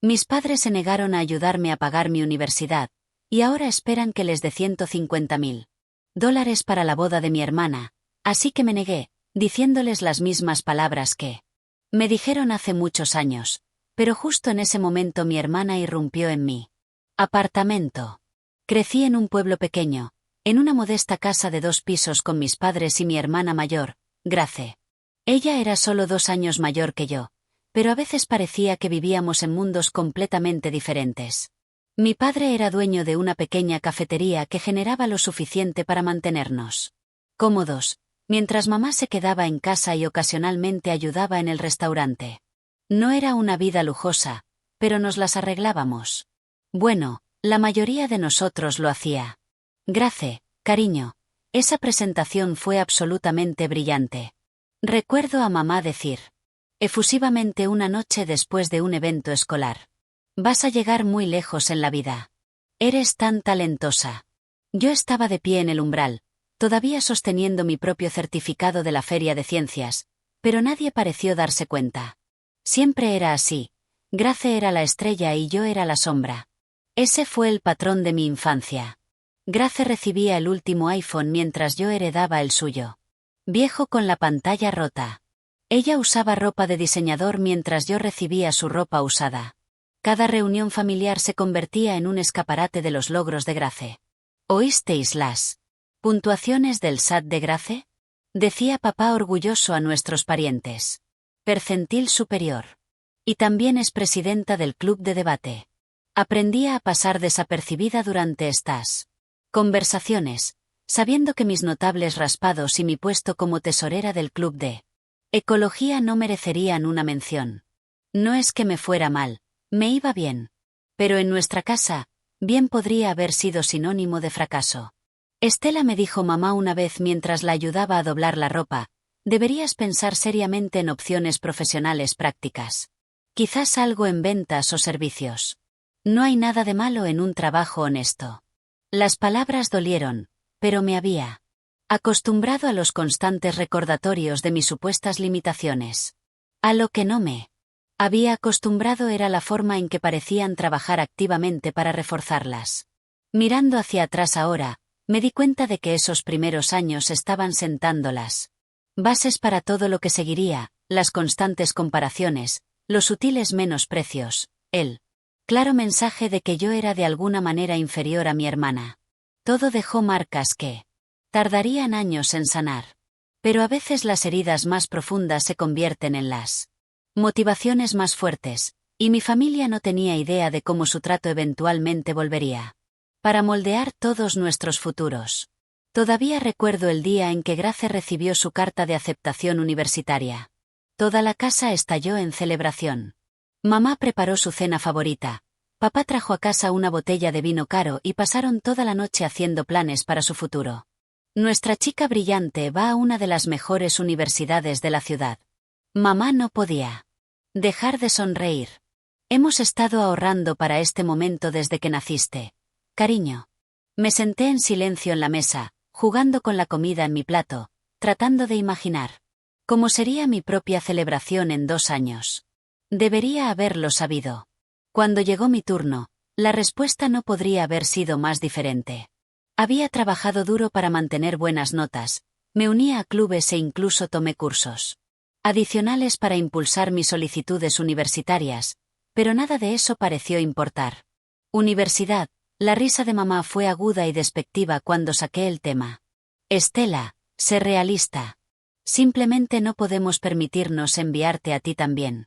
Mis padres se negaron a ayudarme a pagar mi universidad, y ahora esperan que les dé $150.000 para la boda de mi hermana, así que me negué, diciéndoles las mismas palabras que me dijeron hace muchos años, pero justo en ese momento mi hermana irrumpió en mi apartamento. Crecí en un pueblo pequeño, en una modesta casa de 2 pisos con mis padres y mi hermana mayor, Grace. Ella era solo 2 años mayor que yo, pero a veces parecía que vivíamos en mundos completamente diferentes. Mi padre era dueño de una pequeña cafetería que generaba lo suficiente para mantenernos cómodos, mientras mamá se quedaba en casa y ocasionalmente ayudaba en el restaurante. No era una vida lujosa, pero nos las arreglábamos. Bueno, la mayoría de nosotros lo hacía. Grace, cariño, esa presentación fue absolutamente brillante. Recuerdo a mamá decir efusivamente una noche después de un evento escolar: vas a llegar muy lejos en la vida. Eres tan talentosa. Yo estaba de pie en el umbral, todavía sosteniendo mi propio certificado de la Feria de Ciencias, pero nadie pareció darse cuenta. Siempre era así. Grace era la estrella y yo era la sombra. Ese fue el patrón de mi infancia. Grace recibía el último iPhone mientras yo heredaba el suyo. Viejo con la pantalla rota. Ella usaba ropa de diseñador mientras yo recibía su ropa usada. Cada reunión familiar se convertía en un escaparate de los logros de Grace. ¿Oísteis las puntuaciones del SAT de Grace? Decía papá orgulloso a nuestros parientes. Percentil superior. Y también es presidenta del club de debate. Aprendía a pasar desapercibida durante estas conversaciones, sabiendo que mis notables raspados y mi puesto como tesorera del club de ecología no merecerían una mención. No es que me fuera mal, me iba bien. Pero en nuestra casa, bien podría haber sido sinónimo de fracaso. Estela, me dijo mamá una vez mientras la ayudaba a doblar la ropa, deberías pensar seriamente en opciones profesionales prácticas. Quizás algo en ventas o servicios. No hay nada de malo en un trabajo honesto. Las palabras dolieron, pero me había acostumbrado a los constantes recordatorios de mis supuestas limitaciones. A lo que no me había acostumbrado era la forma en que parecían trabajar activamente para reforzarlas. Mirando hacia atrás ahora, me di cuenta de que esos primeros años estaban sentando las bases para todo lo que seguiría: las constantes comparaciones, los sutiles menosprecios, el claro mensaje de que yo era de alguna manera inferior a mi hermana. Todo dejó marcas que tardarían años en sanar. Pero a veces las heridas más profundas se convierten en las motivaciones más fuertes, y mi familia no tenía idea de cómo su trato eventualmente volvería para moldear todos nuestros futuros. Todavía recuerdo el día en que Grace recibió su carta de aceptación universitaria. Toda la casa estalló en celebración. Mamá preparó su cena favorita. Papá trajo a casa una botella de vino caro y pasaron toda la noche haciendo planes para su futuro. Nuestra chica brillante va a una de las mejores universidades de la ciudad. Mamá no podía dejar de sonreír. Hemos estado ahorrando para este momento desde que naciste, cariño. Me senté en silencio en la mesa, jugando con la comida en mi plato, tratando de imaginar cómo sería mi propia celebración en 2 años. Debería haberlo sabido. Cuando llegó mi turno, la respuesta no podría haber sido más diferente. Había trabajado duro para mantener buenas notas, me unía a clubes e incluso tomé cursos adicionales para impulsar mis solicitudes universitarias, pero nada de eso pareció importar. Universidad. La risa de mamá fue aguda y despectiva cuando saqué el tema. Estela, sé realista. Simplemente no podemos permitirnos enviarte a ti también.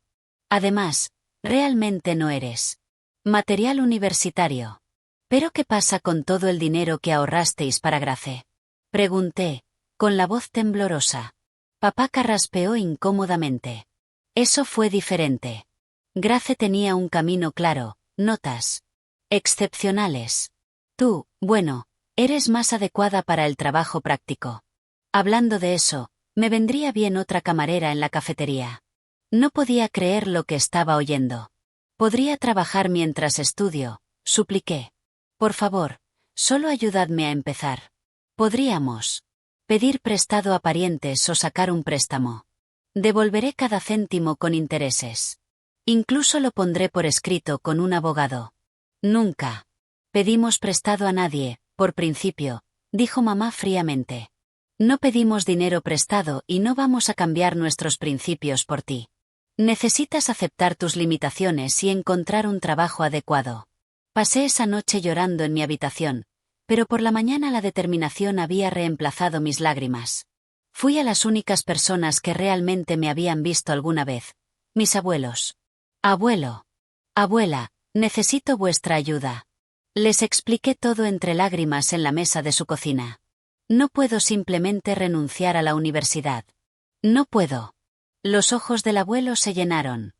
Además, realmente no eres material universitario. ¿Pero qué pasa con todo el dinero que ahorrasteis para Grace? Pregunté, con la voz temblorosa. Papá carraspeó incómodamente. Eso fue diferente. Grace tenía un camino claro, notas excepcionales. Tú, bueno, eres más adecuada para el trabajo práctico. Hablando de eso, me vendría bien otra camarera en la cafetería. No podía creer lo que estaba oyendo. Podría trabajar mientras estudio, supliqué. Por favor, solo ayudadme a empezar. Podríamos pedir prestado a parientes o sacar un préstamo. Devolveré cada céntimo con intereses. Incluso lo pondré por escrito con un abogado. Nunca pedimos prestado a nadie, por principio, dijo mamá fríamente. No pedimos dinero prestado y no vamos a cambiar nuestros principios por ti. Necesitas aceptar tus limitaciones y encontrar un trabajo adecuado. Pasé esa noche llorando en mi habitación, pero por la mañana la determinación había reemplazado mis lágrimas. Fui a las únicas personas que realmente me habían visto alguna vez, mis abuelos. Abuelo. Abuela, necesito vuestra ayuda. Les expliqué todo entre lágrimas en la mesa de su cocina. No puedo simplemente renunciar a la universidad. No puedo. Los ojos del abuelo se llenaron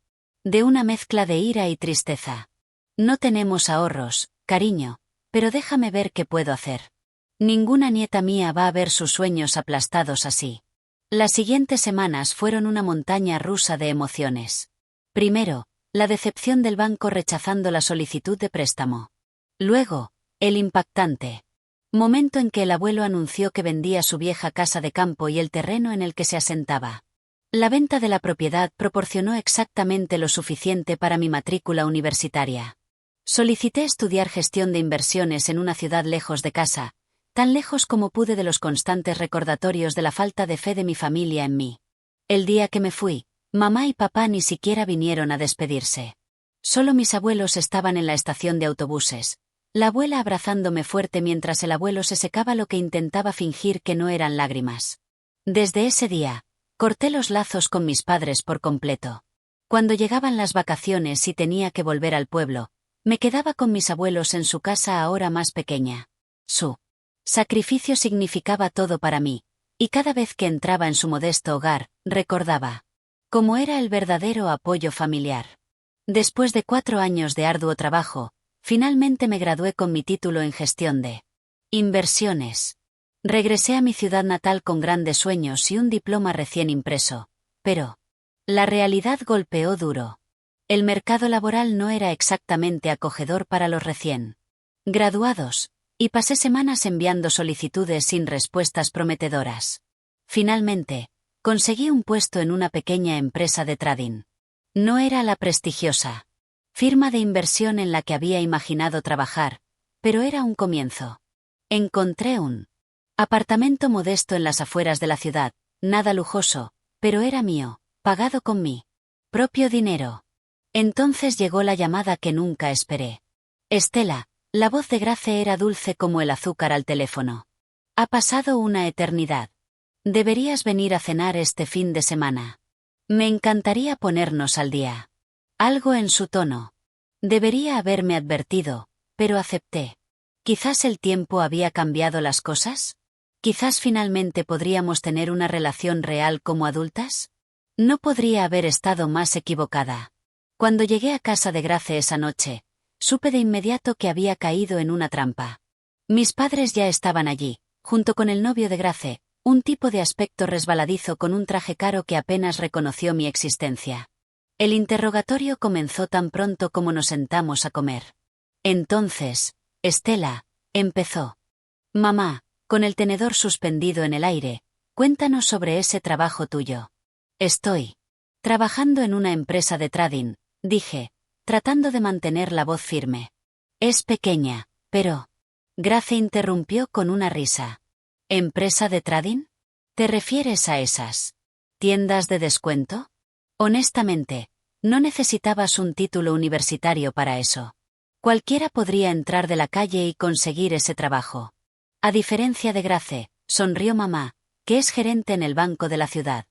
de una mezcla de ira y tristeza. No tenemos ahorros, cariño, pero déjame ver qué puedo hacer. Ninguna nieta mía va a ver sus sueños aplastados así. Las siguientes semanas fueron una montaña rusa de emociones. Primero, la decepción del banco rechazando la solicitud de préstamo. Luego, el impactante momento en que el abuelo anunció que vendía su vieja casa de campo y el terreno en el que se asentaba. La venta de la propiedad proporcionó exactamente lo suficiente para mi matrícula universitaria. Solicité estudiar gestión de inversiones en una ciudad lejos de casa, tan lejos como pude de los constantes recordatorios de la falta de fe de mi familia en mí. El día que me fui, mamá y papá ni siquiera vinieron a despedirse. Solo mis abuelos estaban en la estación de autobuses, la abuela abrazándome fuerte mientras el abuelo se secaba lo que intentaba fingir que no eran lágrimas. Desde ese día, corté los lazos con mis padres por completo. Cuando llegaban las vacaciones y tenía que volver al pueblo, me quedaba con mis abuelos en su casa ahora más pequeña. Su sacrificio significaba todo para mí, y cada vez que entraba en su modesto hogar, recordaba cómo era el verdadero apoyo familiar. Después de 4 años de arduo trabajo, finalmente me gradué con mi título en gestión de inversiones. Regresé a mi ciudad natal con grandes sueños y un diploma recién impreso, pero la realidad golpeó duro. El mercado laboral no era exactamente acogedor para los recién graduados, y pasé semanas enviando solicitudes sin respuestas prometedoras. Finalmente, conseguí un puesto en una pequeña empresa de trading. No era la prestigiosa firma de inversión en la que había imaginado trabajar, pero era un comienzo. Encontré un apartamento modesto en las afueras de la ciudad, nada lujoso, pero era mío, pagado con mi propio dinero. Entonces llegó la llamada que nunca esperé. Estela, la voz de Grace era dulce como el azúcar al teléfono. Ha pasado una eternidad. Deberías venir a cenar este fin de semana. Me encantaría ponernos al día. Algo en su tono. Debería haberme advertido, pero acepté. Quizás el tiempo había cambiado las cosas. Quizás finalmente podríamos tener una relación real como adultas. No podría haber estado más equivocada. Cuando llegué a casa de Grace esa noche, supe de inmediato que había caído en una trampa. Mis padres ya estaban allí, junto con el novio de Grace, un tipo de aspecto resbaladizo con un traje caro que apenas reconoció mi existencia. El interrogatorio comenzó tan pronto como nos sentamos a comer. Entonces, Estela, empezó. Mamá, con el tenedor suspendido en el aire, cuéntanos sobre ese trabajo tuyo. Estoy trabajando en una empresa de trading, dije, tratando de mantener la voz firme. Es pequeña, pero... Grace interrumpió con una risa. ¿Empresa de trading? ¿Te refieres a esas tiendas de descuento? Honestamente, no necesitabas un título universitario para eso. Cualquiera podría entrar de la calle y conseguir ese trabajo. A diferencia de Grace, sonrió mamá, que es gerente en el banco de la ciudad.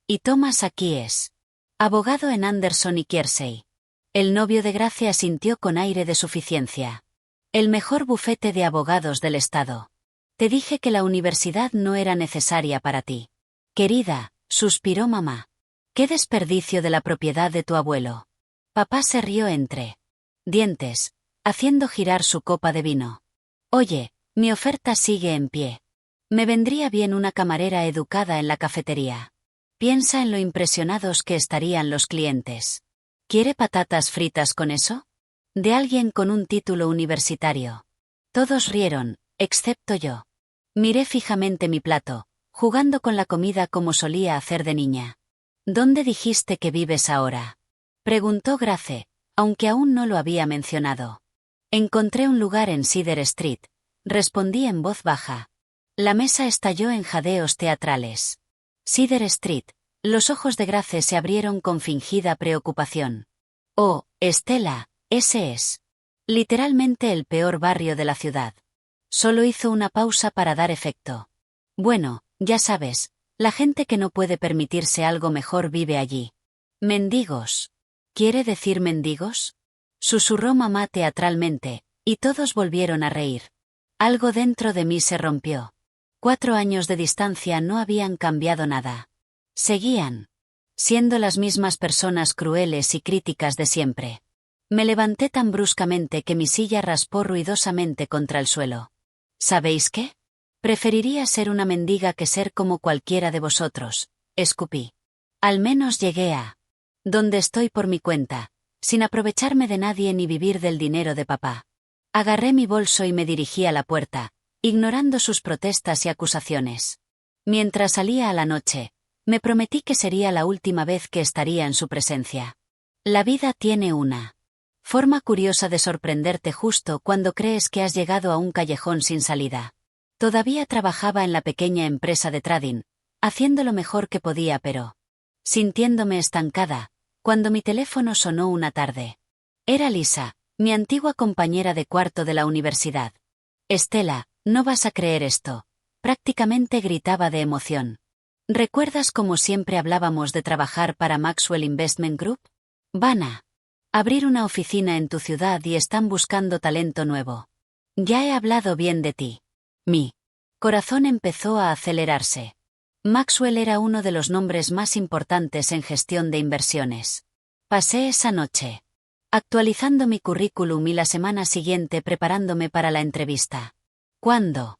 Y Thomas aquí es abogado en Anderson y Kiersey. El novio de Grace asintió con aire de suficiencia. El mejor bufete de abogados del estado. Te dije que la universidad no era necesaria para ti. Querida, suspiró mamá. ¡Qué desperdicio de la propiedad de tu abuelo! Papá se rió entre dientes, haciendo girar su copa de vino. Oye, mi oferta sigue en pie. Me vendría bien una camarera educada en la cafetería. Piensa en lo impresionados que estarían los clientes. ¿Quiere patatas fritas con eso? De alguien con un título universitario. Todos rieron, excepto yo. Miré fijamente mi plato, jugando con la comida como solía hacer de niña. ¿Dónde dijiste que vives ahora? Preguntó Grace, aunque aún no lo había mencionado. Encontré un lugar en Cedar Street, respondí en voz baja. La mesa estalló en jadeos teatrales. Cedar Street. Los ojos de Grace se abrieron con fingida preocupación. Oh, Estela, ese es. Literalmente el peor barrio de la ciudad. Solo hizo una pausa para dar efecto. Bueno, ya sabes, la gente que no puede permitirse algo mejor vive allí. Mendigos. ¿Quiere decir mendigos? Susurró mamá teatralmente, y todos volvieron a reír. Algo dentro de mí se rompió. 4 años de distancia no habían cambiado nada. Seguían siendo las mismas personas crueles y críticas de siempre. Me levanté tan bruscamente que mi silla raspó ruidosamente contra el suelo. ¿Sabéis qué? Preferiría ser una mendiga que ser como cualquiera de vosotros, escupí. Al menos llegué a donde estoy por mi cuenta, sin aprovecharme de nadie ni vivir del dinero de papá. Agarré mi bolso y me dirigí a la puerta, ignorando sus protestas y acusaciones. Mientras salía a la noche, me prometí que sería la última vez que estaría en su presencia. La vida tiene una forma curiosa de sorprenderte justo cuando crees que has llegado a un callejón sin salida. Todavía trabajaba en la pequeña empresa de trading, haciendo lo mejor que podía pero sintiéndome estancada, cuando mi teléfono sonó una tarde. Era Lisa, mi antigua compañera de cuarto de la universidad. Estela, no vas a creer esto. Prácticamente gritaba de emoción. ¿Recuerdas cómo siempre hablábamos de trabajar para Maxwell Investment Group? Van a abrir una oficina en tu ciudad y están buscando talento nuevo. Ya he hablado bien de ti. Mi corazón empezó a acelerarse. Maxwell era uno de los nombres más importantes en gestión de inversiones. Pasé esa noche actualizando mi currículum y la semana siguiente preparándome para la entrevista. Cuando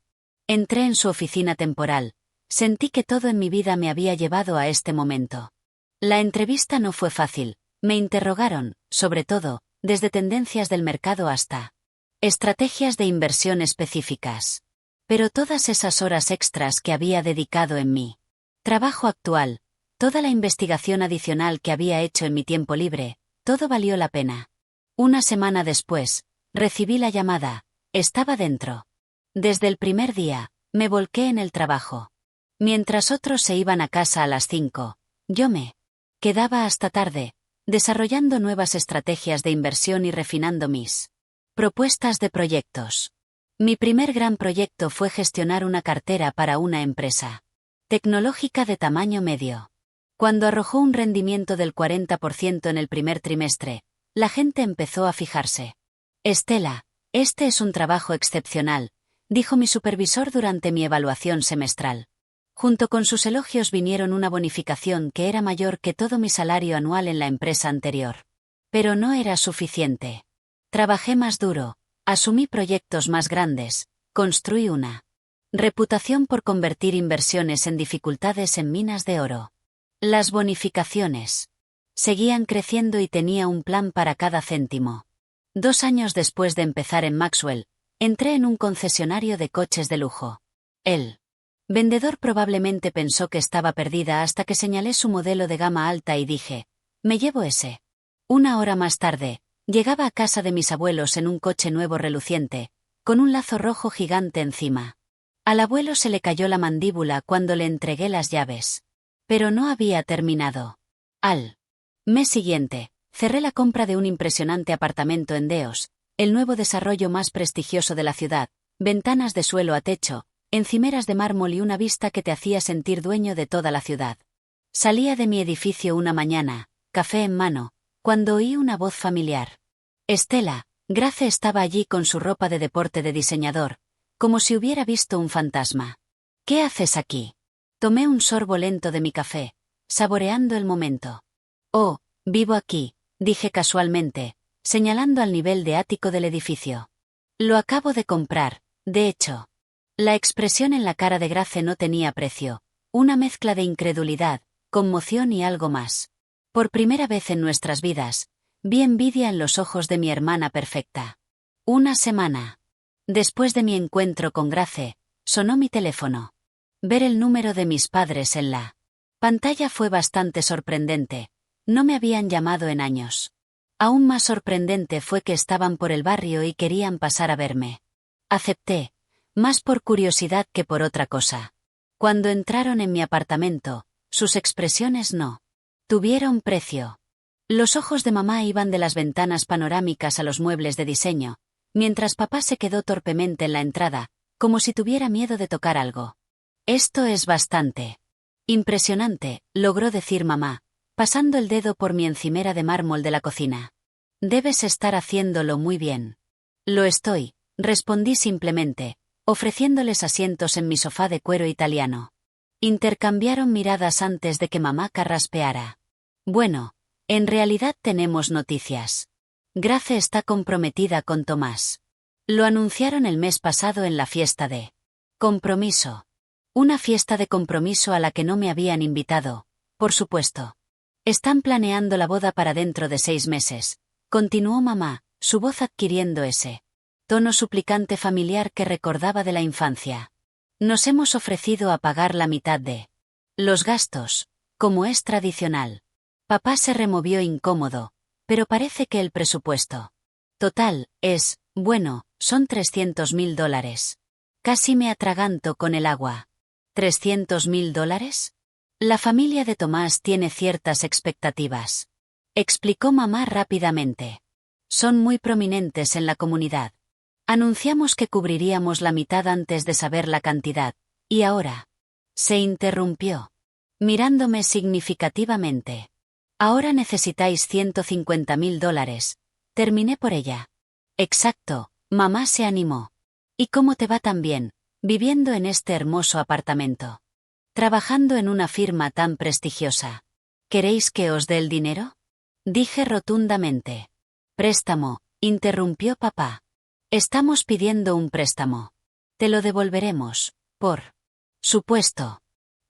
entré en su oficina temporal, sentí que todo en mi vida me había llevado a este momento. La entrevista no fue fácil, me interrogaron, sobre todo, desde tendencias del mercado hasta estrategias de inversión específicas. Pero todas esas horas extras que había dedicado en mi trabajo actual, toda la investigación adicional que había hecho en mi tiempo libre, todo valió la pena. Una semana después, recibí la llamada, estaba dentro. Desde el primer día, me volqué en el trabajo. Mientras otros se iban a casa a las 5, yo me quedaba hasta tarde, desarrollando nuevas estrategias de inversión y refinando mis propuestas de proyectos. Mi primer gran proyecto fue gestionar una cartera para una empresa tecnológica de tamaño medio. Cuando arrojó un rendimiento del 40% en el primer trimestre, la gente empezó a fijarse. Estela, este es un trabajo excepcional, dijo mi supervisor durante mi evaluación semestral. Junto con sus elogios vinieron una bonificación que era mayor que todo mi salario anual en la empresa anterior. Pero no era suficiente. Trabajé más duro, asumí proyectos más grandes, construí una reputación por convertir inversiones en dificultades en minas de oro. Las bonificaciones seguían creciendo y tenía un plan para cada céntimo. 2 años después de empezar en Maxwell, entré en un concesionario de coches de lujo. El vendedor probablemente pensó que estaba perdida hasta que señalé su modelo de gama alta y dije, me llevo ese. 1 hora más tarde, llegaba a casa de mis abuelos en un coche nuevo reluciente, con un lazo rojo gigante encima. Al abuelo se le cayó la mandíbula cuando le entregué las llaves. Pero no había terminado. Al mes siguiente, cerré la compra de un impresionante apartamento en Deos, el nuevo desarrollo más prestigioso de la ciudad, ventanas de suelo a techo, encimeras de mármol y una vista que te hacía sentir dueño de toda la ciudad. Salía de mi edificio una mañana, café en mano, cuando oí una voz familiar. Estela, Grace estaba allí con su ropa de deporte de diseñador, como si hubiera visto un fantasma. ¿Qué haces aquí? Tomé un sorbo lento de mi café, saboreando el momento. Oh, vivo aquí, dije casualmente, señalando al nivel de ático del edificio. Lo acabo de comprar, de hecho. La expresión en la cara de Grace no tenía precio, una mezcla de incredulidad, conmoción y algo más. Por primera vez en nuestras vidas, vi envidia en los ojos de mi hermana perfecta. 1 semana después de mi encuentro con Grace, sonó mi teléfono. Ver el número de mis padres en la pantalla fue bastante sorprendente. No me habían llamado en años. Aún más sorprendente fue que estaban por el barrio y querían pasar a verme. Acepté, más por curiosidad que por otra cosa. Cuando entraron en mi apartamento, sus expresiones no tuvieron precio. Los ojos de mamá iban de las ventanas panorámicas a los muebles de diseño, mientras papá se quedó torpemente en la entrada, como si tuviera miedo de tocar algo. Esto es bastante impresionante, logró decir mamá, pasando el dedo por mi encimera de mármol de la cocina. Debes estar haciéndolo muy bien. Lo estoy, respondí simplemente, ofreciéndoles asientos en mi sofá de cuero italiano. Intercambiaron miradas antes de que mamá carraspeara. Bueno, en realidad tenemos noticias. Grace está comprometida con Tomás. Lo anunciaron el mes pasado en la fiesta de compromiso. Una fiesta de compromiso a la que no me habían invitado, por supuesto. Están planeando la boda para dentro de 6 meses, continuó mamá, su voz adquiriendo ese tono suplicante familiar que recordaba de la infancia. Nos hemos ofrecido a pagar la mitad de los gastos, como es tradicional. Papá se removió incómodo, pero parece que el presupuesto total es, bueno, son $300.000. Casi me atraganto con el agua. ¿$300.000? La familia de Tomás tiene ciertas expectativas. Explicó mamá rápidamente. Son muy prominentes en la comunidad. Anunciamos que cubriríamos la mitad antes de saber la cantidad, y ahora. Se interrumpió, mirándome significativamente. Ahora necesitáis $150.000. Terminé por ella. Exacto, mamá se animó. ¿Y cómo te va tan bien, viviendo en este hermoso apartamento? Trabajando en una firma tan prestigiosa. ¿Queréis que os dé el dinero? Dije rotundamente. Préstamo, interrumpió papá. Estamos pidiendo un préstamo. Te lo devolveremos, por supuesto.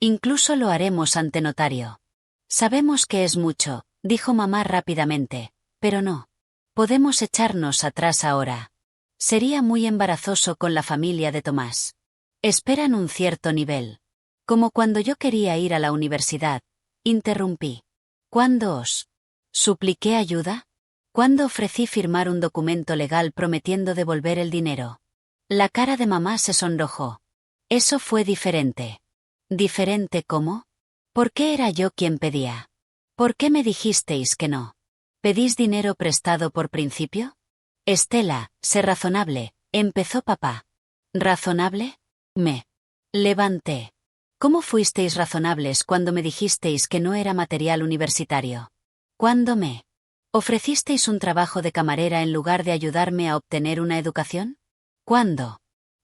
Incluso lo haremos ante notario. Sabemos que es mucho, dijo mamá rápidamente, pero no podemos echarnos atrás ahora. Sería muy embarazoso con la familia de Tomás. Esperan un cierto nivel. Como cuando yo quería ir a la universidad, interrumpí. ¿Cuándo os supliqué ayuda? ¿Cuándo ofrecí firmar un documento legal prometiendo devolver el dinero? La cara de mamá se sonrojó. Eso fue diferente. ¿Diferente cómo? ¿Por qué era yo quien pedía? ¿Por qué me dijisteis que no? ¿Pedís dinero prestado por principio? Estela, sé razonable, empezó papá. ¿Razonable? Me levanté. ¿Cómo fuisteis razonables cuando me dijisteis que no era material universitario? ¿Cuándo me ofrecisteis un trabajo de camarera en lugar de ayudarme a obtener una educación? ¿Cuándo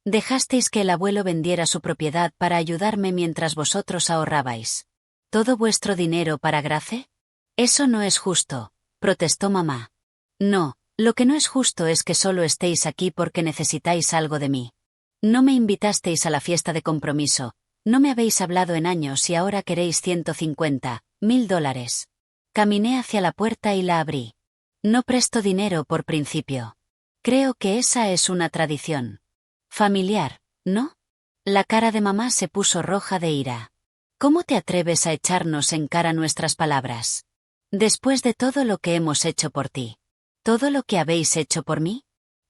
dejasteis que el abuelo vendiera su propiedad para ayudarme mientras vosotros ahorrabais todo vuestro dinero para Grace? Eso no es justo, protestó mamá. No, lo que no es justo es que solo estéis aquí porque necesitáis algo de mí. No me invitasteis a la fiesta de compromiso, no me habéis hablado en años y ahora queréis $150.000. Caminé hacia la puerta y la abrí. No presto dinero por principio. Creo que esa es una tradición familiar, ¿no? La cara de mamá se puso roja de ira. ¿Cómo te atreves a echarnos en cara nuestras palabras? Después de todo lo que hemos hecho por ti. ¿Todo lo que habéis hecho por mí?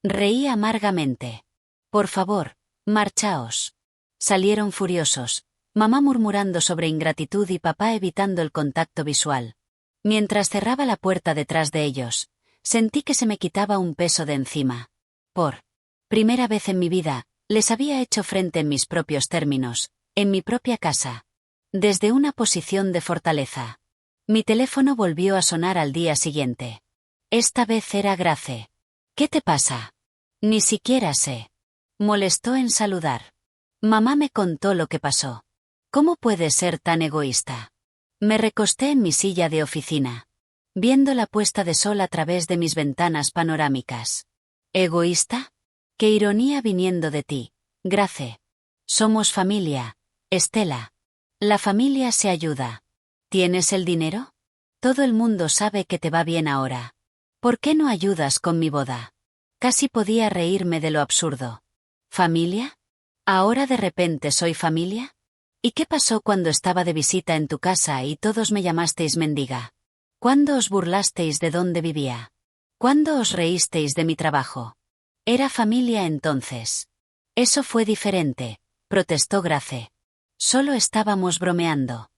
Reí amargamente. Por favor, marchaos. Salieron furiosos, mamá murmurando sobre ingratitud y papá evitando el contacto visual. Mientras cerraba la puerta detrás de ellos, sentí que se me quitaba un peso de encima. Por primera vez en mi vida, les había hecho frente en mis propios términos, en mi propia casa. Desde una posición de fortaleza. Mi teléfono volvió a sonar al día siguiente. Esta vez era Grace. ¿Qué te pasa? Ni siquiera sé. Molestó en saludar. Mamá me contó lo que pasó. ¿Cómo puedes ser tan egoísta? Me recosté en mi silla de oficina, viendo la puesta de sol a través de mis ventanas panorámicas. ¿Egoísta? Qué ironía viniendo de ti, Grace. Somos familia, Estela. La familia se ayuda. ¿Tienes el dinero? Todo el mundo sabe que te va bien ahora. ¿Por qué no ayudas con mi boda? Casi podía reírme de lo absurdo. ¿Familia? ¿Ahora de repente soy familia? ¿Y qué pasó cuando estaba de visita en tu casa y todos me llamasteis mendiga? ¿Cuándo os burlasteis de dónde vivía? ¿Cuándo os reísteis de mi trabajo? Era familia entonces. Eso fue diferente, protestó Grace. Solo estábamos bromeando.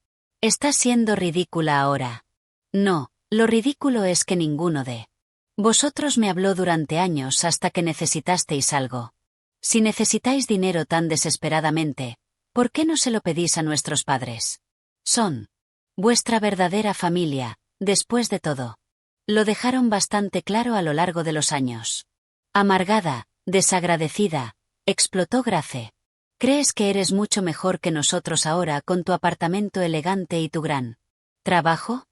Estás siendo ridícula ahora. No, lo ridículo es que ninguno de vosotros me habló durante años hasta que necesitasteis algo. Si necesitáis dinero tan desesperadamente, ¿por qué no se lo pedís a nuestros padres? Son vuestra verdadera familia, después de todo. Lo dejaron bastante claro a lo largo de los años. Amargada, desagradecida, explotó Grace. ¿Crees que eres mucho mejor que nosotros ahora con tu apartamento elegante y tu gran trabajo?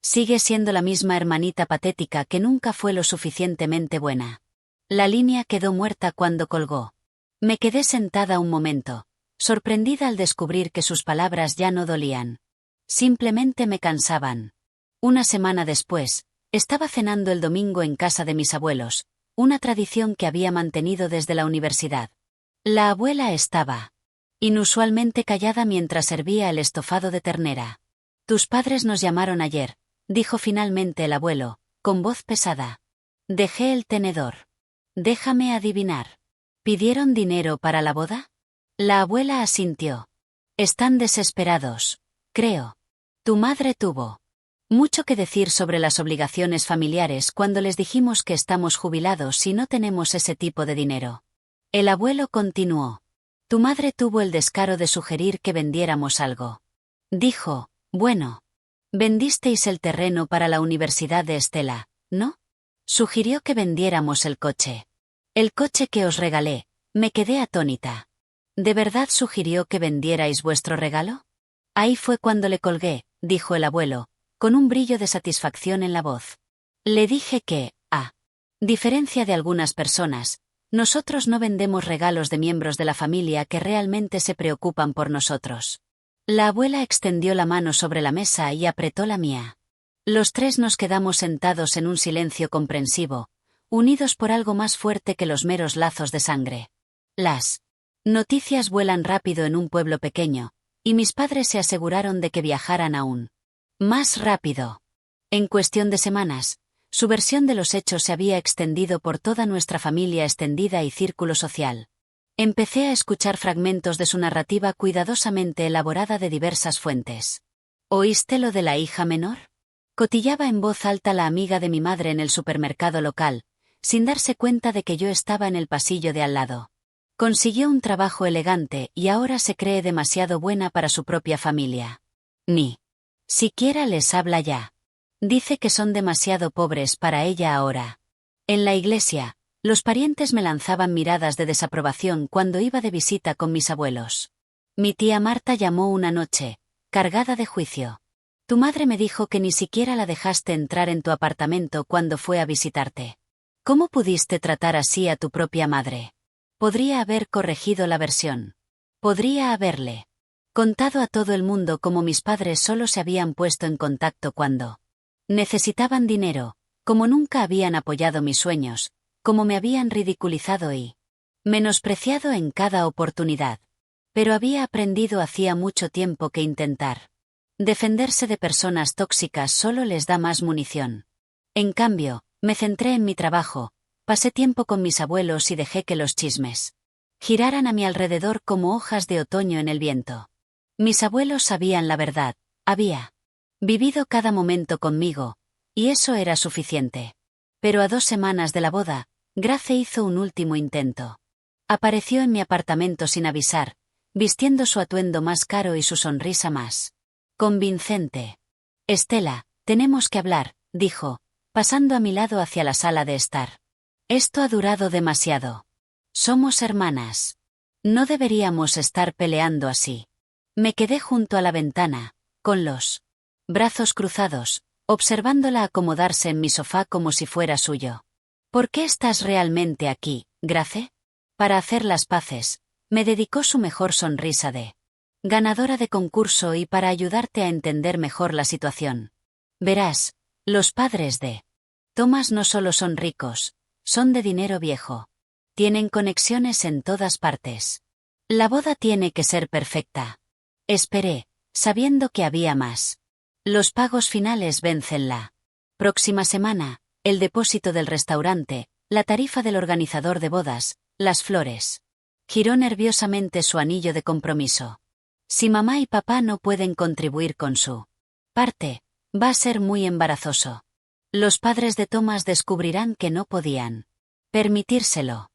Sigues siendo la misma hermanita patética que nunca fue lo suficientemente buena. La línea quedó muerta cuando colgó. Me quedé sentada un momento, sorprendida al descubrir que sus palabras ya no dolían. Simplemente me cansaban. Una semana después, estaba cenando el domingo en casa de mis abuelos, una tradición que había mantenido desde la universidad. La abuela estaba inusualmente callada mientras servía el estofado de ternera. Tus padres nos llamaron ayer, dijo finalmente el abuelo, con voz pesada. Dejé el tenedor. Déjame adivinar. ¿Pidieron dinero para la boda? La abuela asintió. Están desesperados, creo. Tu madre tuvo mucho que decir sobre las obligaciones familiares cuando les dijimos que estamos jubilados y no tenemos ese tipo de dinero. El abuelo continuó. Tu madre tuvo el descaro de sugerir que vendiéramos algo. Dijo, bueno. Vendisteis el terreno para la Universidad de Estela, ¿no? Sugirió que vendiéramos el coche. El coche que os regalé, me quedé atónita. ¿De verdad sugirió que vendierais vuestro regalo? Ahí fue cuando le colgué, dijo el abuelo, con un brillo de satisfacción en la voz. Le dije que, a diferencia de algunas personas, nosotros no vendemos regalos de miembros de la familia que realmente se preocupan por nosotros. La abuela extendió la mano sobre la mesa y apretó la mía. Los tres nos quedamos sentados en un silencio comprensivo, unidos por algo más fuerte que los meros lazos de sangre. Las noticias vuelan rápido en un pueblo pequeño, y mis padres se aseguraron de que viajaran aún más rápido. En cuestión de semanas, su versión de los hechos se había extendido por toda nuestra familia extendida y círculo social. Empecé a escuchar fragmentos de su narrativa cuidadosamente elaborada de diversas fuentes. ¿Oíste lo de la hija menor? Cotillaba en voz alta la amiga de mi madre en el supermercado local, sin darse cuenta de que yo estaba en el pasillo de al lado. Consiguió un trabajo elegante y ahora se cree demasiado buena para su propia familia. Ni siquiera les habla ya. Dice que son demasiado pobres para ella ahora. En la iglesia, los parientes me lanzaban miradas de desaprobación cuando iba de visita con mis abuelos. Mi tía Marta llamó una noche, cargada de juicio. Tu madre me dijo que ni siquiera la dejaste entrar en tu apartamento cuando fue a visitarte. ¿Cómo pudiste tratar así a tu propia madre? Podría haber corregido la versión. Podría haberle contado a todo el mundo cómo mis padres solo se habían puesto en contacto cuando necesitaban dinero, como nunca habían apoyado mis sueños, como me habían ridiculizado y menospreciado en cada oportunidad. Pero había aprendido hacía mucho tiempo que intentar defenderse de personas tóxicas solo les da más munición. En cambio, me centré en mi trabajo, pasé tiempo con mis abuelos y dejé que los chismes giraran a mi alrededor como hojas de otoño en el viento. Mis abuelos sabían la verdad, había vivido cada momento conmigo, y eso era suficiente. Pero a 2 semanas de la boda, Grace hizo un último intento. Apareció en mi apartamento sin avisar, vistiendo su atuendo más caro y su sonrisa más convincente. Estela, tenemos que hablar, dijo, pasando a mi lado hacia la sala de estar. Esto ha durado demasiado. Somos hermanas. No deberíamos estar peleando así. Me quedé junto a la ventana, con los brazos cruzados, observándola acomodarse en mi sofá como si fuera suyo. ¿Por qué estás realmente aquí, Grace? Para hacer las paces, me dedicó su mejor sonrisa de ganadora de concurso y para ayudarte a entender mejor la situación. Verás, los padres de Thomas no solo son ricos, son de dinero viejo. Tienen conexiones en todas partes. La boda tiene que ser perfecta. Esperé, sabiendo que había más. Los pagos finales vencen la Próxima semana, el depósito del restaurante, la tarifa del organizador de bodas, las flores. Giró nerviosamente su anillo de compromiso. Si mamá y papá no pueden contribuir con su parte, va a ser muy embarazoso. Los padres de Thomas descubrirán que no podían permitírselo.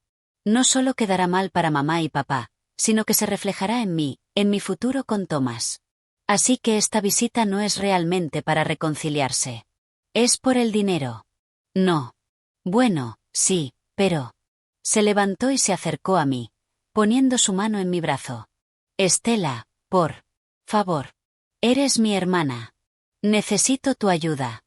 No solo quedará mal para mamá y papá, sino que se reflejará en mí, en mi futuro con Thomas. Así que esta visita no es realmente para reconciliarse. Es por el dinero. No. Bueno, sí, pero... Se levantó y se acercó a mí, poniendo su mano en mi brazo. Estela, por favor. Eres mi hermana. Necesito tu ayuda.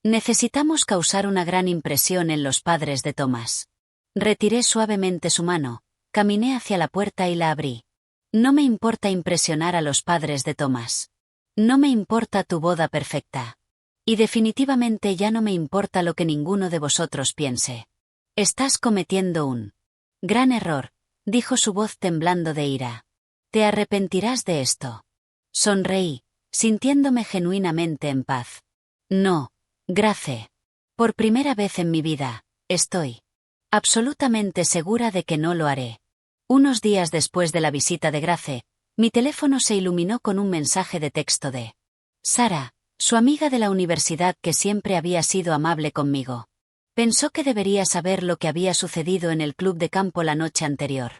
Necesitamos causar una gran impresión en los padres de Thomas. Retiré suavemente su mano, caminé hacia la puerta y la abrí. No me importa impresionar a los padres de Thomas. No me importa tu boda perfecta. Y definitivamente ya no me importa lo que ninguno de vosotros piense. Estás cometiendo un gran error, dijo su voz temblando de ira. Te arrepentirás de esto. Sonreí, sintiéndome genuinamente en paz. No, Grace. Por primera vez en mi vida, estoy absolutamente segura de que no lo haré. Unos días después de la visita de Grace, mi teléfono se iluminó con un mensaje de texto de Sara, su amiga de la universidad que siempre había sido amable conmigo. Pensó que debería saber lo que había sucedido en el club de campo la noche anterior.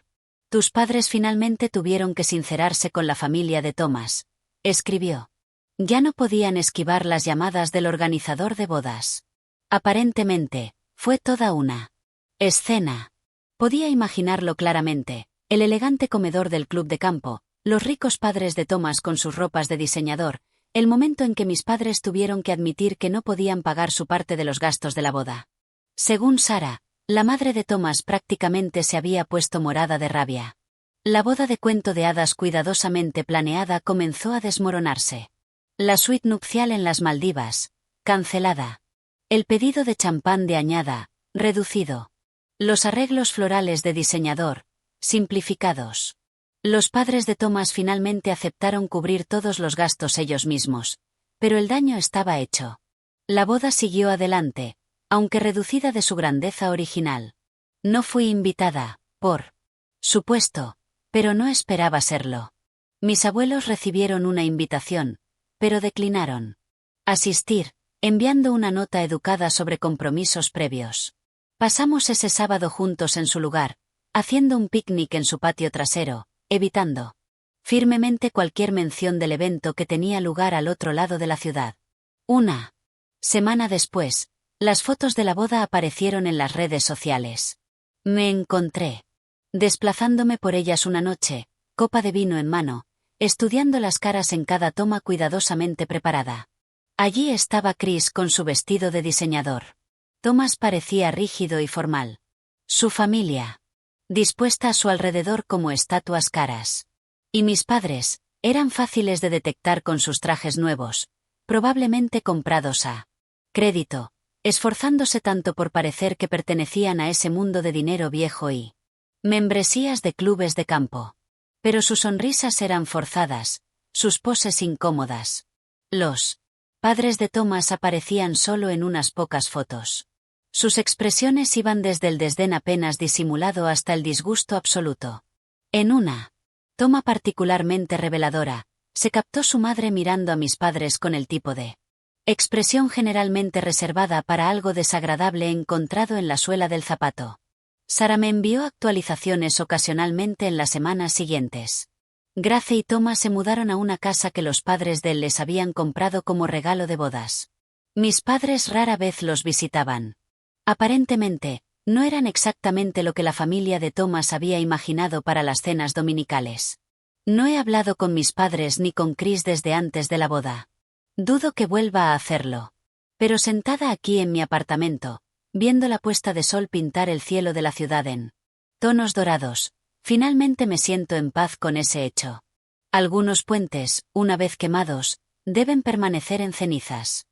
Tus padres finalmente tuvieron que sincerarse con la familia de Thomas, escribió. Ya no podían esquivar las llamadas del organizador de bodas. Aparentemente, fue toda una escena. Podía imaginarlo claramente, el elegante comedor del club de campo, los ricos padres de Thomas con sus ropas de diseñador, el momento en que mis padres tuvieron que admitir que no podían pagar su parte de los gastos de la boda. Según Sara, la madre de Thomas prácticamente se había puesto morada de rabia. La boda de cuento de hadas cuidadosamente planeada comenzó a desmoronarse. La suite nupcial en las Maldivas, cancelada. El pedido de champán de añada, reducido. Los arreglos florales de diseñador, simplificados. Los padres de Thomas finalmente aceptaron cubrir todos los gastos ellos mismos, pero el daño estaba hecho. La boda siguió adelante, aunque reducida de su grandeza original. No fui invitada, por supuesto, pero no esperaba serlo. Mis abuelos recibieron una invitación, pero declinaron asistir, enviando una nota educada sobre compromisos previos. Pasamos ese sábado juntos en su lugar, haciendo un picnic en su patio trasero, evitando firmemente cualquier mención del evento que tenía lugar al otro lado de la ciudad. Una semana después, las fotos de la boda aparecieron en las redes sociales. Me encontré desplazándome por ellas una noche, copa de vino en mano, estudiando las caras en cada toma cuidadosamente preparada. Allí estaba Chris con su vestido de diseñador. Thomas parecía rígido y formal. Su familia, dispuesta a su alrededor como estatuas caras. Y mis padres, eran fáciles de detectar con sus trajes nuevos, probablemente comprados a crédito, esforzándose tanto por parecer que pertenecían a ese mundo de dinero viejo y membresías de clubes de campo. Pero sus sonrisas eran forzadas, sus poses incómodas. Los padres de Thomas aparecían solo en unas pocas fotos. Sus expresiones iban desde el desdén apenas disimulado hasta el disgusto absoluto. En una toma particularmente reveladora, se captó su madre mirando a mis padres con el tipo de expresión generalmente reservada para algo desagradable encontrado en la suela del zapato. Sara me envió actualizaciones ocasionalmente en las semanas siguientes. Grace y Thomas se mudaron a una casa que los padres de él les habían comprado como regalo de bodas. Mis padres rara vez los visitaban. Aparentemente, no eran exactamente lo que la familia de Thomas había imaginado para las cenas dominicales. No he hablado con mis padres ni con Chris desde antes de la boda. Dudo que vuelva a hacerlo. Pero sentada aquí en mi apartamento, viendo la puesta de sol pintar el cielo de la ciudad en tonos dorados, finalmente me siento en paz con ese hecho. Algunos puentes, una vez quemados, deben permanecer en cenizas.